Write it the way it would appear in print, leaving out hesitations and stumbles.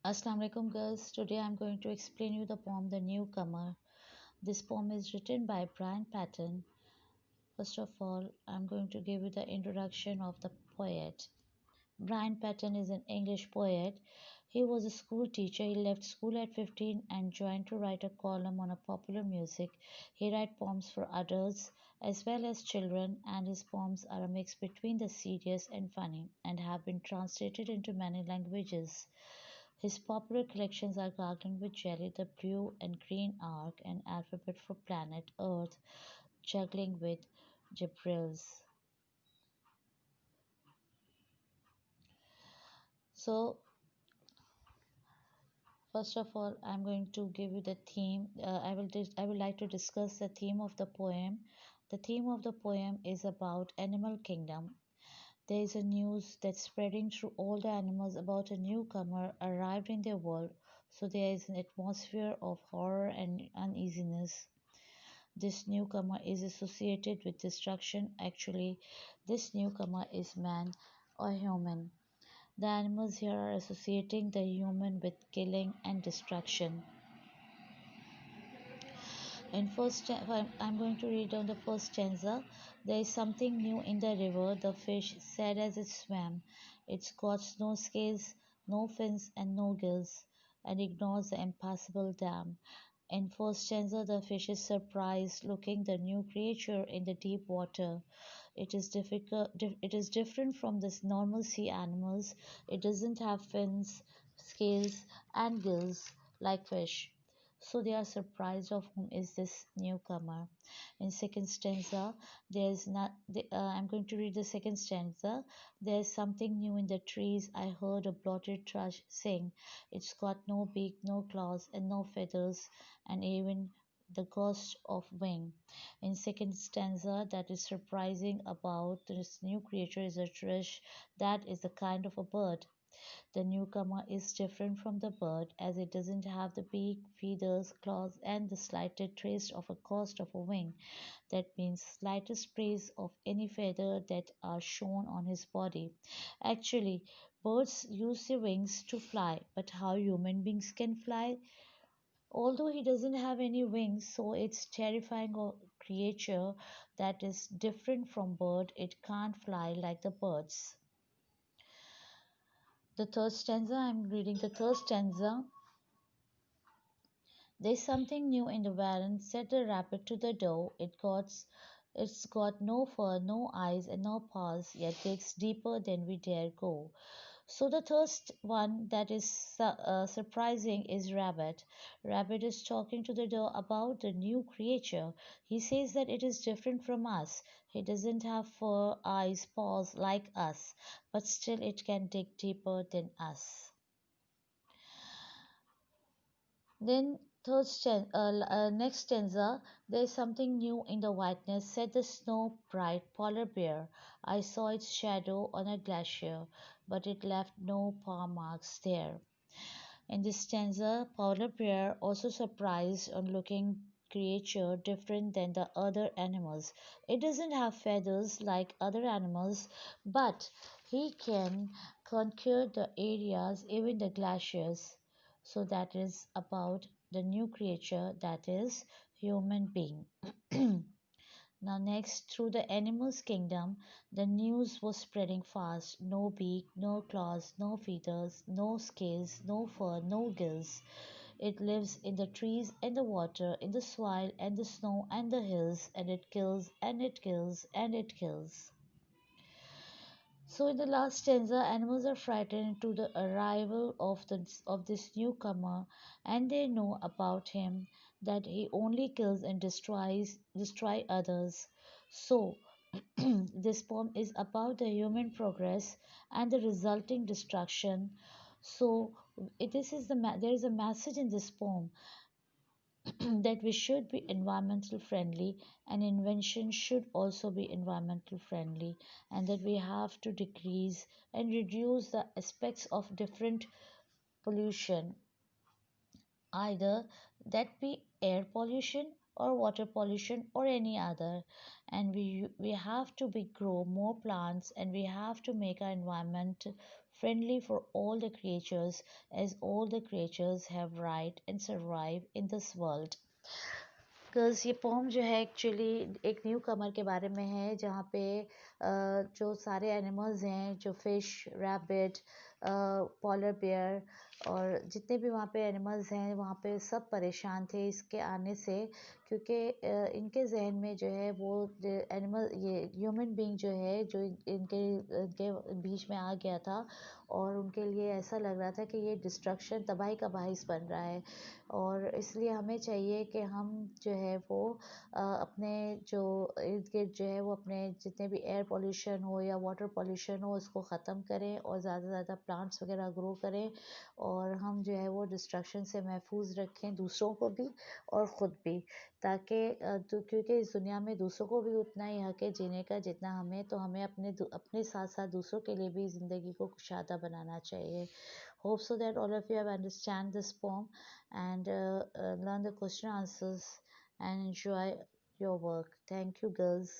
Assalamu alaikum girls. Today I'm going to explain you the poem The Newcomer. This poem is written by Brian Patton. First of all, I'm going to give you the introduction of the poet. Brian Patton is an English poet. He was a school teacher. He left school at 15 and joined to write a column on a popular music. He writes poems for adults as well as children, and his poems are a mix between the serious and funny and have been translated into many languages. His popular collections are Gargling with Jelly, The Blue and Green Ark, and Alphabet for Planet Earth, Juggling with Gibrils. So, first of all, I'm going to give you the theme. I would like to discuss the theme of the poem. The theme of the poem is about animal kingdom. There is a news that's spreading through all the animals about a newcomer arrived in their world. So there is an atmosphere of horror and uneasiness. This newcomer is associated with destruction. Actually, this newcomer is man or human. The animals here are associating the human with killing and destruction. I'm going to read on the first stanza. There is something new in the river. The fish said as it swam. It's got no scales, no fins, and no gills, and ignores the impassable dam. In first stanza, the fish is surprised, looking the new creature in the deep water. It is different from the normal sea animals. It doesn't have fins, scales, and gills like fish. So they are surprised of whom is this newcomer. In second stanza, there's not. I'm going to read the second stanza. There's something new in the trees. I heard a blotted thrush sing. It's got no beak, no claws, and no feathers, and even the ghost of wing. In second stanza, that is surprising about this new creature is a thrush that is a kind of a bird. The newcomer is different from the bird as it doesn't have the beak, feathers, claws, and the slightest trace of a ghost of a wing. That means slightest trace of any feather that are shown on his body. Actually, birds use their wings to fly, but how human beings can fly? Although he doesn't have any wings, so it's terrifying creature that is different from bird. It can't fly like the birds. The third stanza, I'm reading the third stanza. There's something new in the warren, said the rabbit to the doe. It's got no fur, no eyes, and no paws, yet digs deeper than we dare go. So the third one that is surprising is Rabbit. Rabbit is talking to the doe about the new creature. He says that it is different from us. He doesn't have fur, eyes, paws like us, but still it can dig deeper than us. Then next stanza, there is something new in the whiteness, said the snow bright polar bear. I saw its shadow on a glacier, but it left no paw marks there. In this stanza, polar bear also surprised on looking creature different than the other animals. It doesn't have feathers like other animals, but he can conquer the areas, even the glaciers. So that is about the new creature that is human being. Now next, through the animals' kingdom, the news was spreading fast. No beak, no claws, no feathers, no scales, no fur, no gills. It lives in the trees and the water, in the soil and the snow and the hills, and it kills and it kills and it kills. So in the last stanza, animals are frightened to the arrival of this newcomer, and they know about him that he only kills and destroy others. So this poem is about the human progress and the resulting destruction. So there is a message in this poem that we should be environmental friendly and invention should also be environmental friendly, and that we have to decrease and reduce the aspects of different pollution, either that be air pollution or water pollution or any other. And we have to be grow more plants, and we have to make our environment friendly for all the creatures, as all the creatures have right and survive in this world. Because ये pome जो है actually एक new कमर के बारे में है, जहाँ पे जो सारे एनिमल्स हैं, जो फिश, रैबिट, पॉलर बेयर और जितने भी वहाँ पे एनिमल्स हैं, वहाँ पे सब परेशान थे इसके आने से, क्योंकि इनके जहन में जो है वो एनिमल ये ह्यूमन बीइंग जो है जो इनके इनके बीच में आ गया था, और उनके लिए ऐसा लग रहा था कि ये डिस्ट्रक्शन तबाही का बाइस बन रहा है। और इसलिए हमें चाहिए कि हम जो है वो अपने जो इर्द गिर्द जो है वो अपने जितने भी एयर पोल्यूशन हो या वाटर पोल्यूशन हो उसको ख़त्म करें, और ज़्यादा से ज़्यादा प्लांट्स वगैरह ग्रो करें, और हम जो है वो डिस्ट्रक्शन से महफूज रखें दूसरों को भी और ख़ुद भी, ताकि क्योंकि इस दुनिया में दूसरों को भी उतना ही हक है जीने का जितना हमें, तो हमें अपने साथ साथ दूसरों के लिए भी ज़िंदगी को कुशादा बनाना चाहिए. Hope so that all of you have understand this poem and learn the question answers and enjoy your work. Thank you, girls.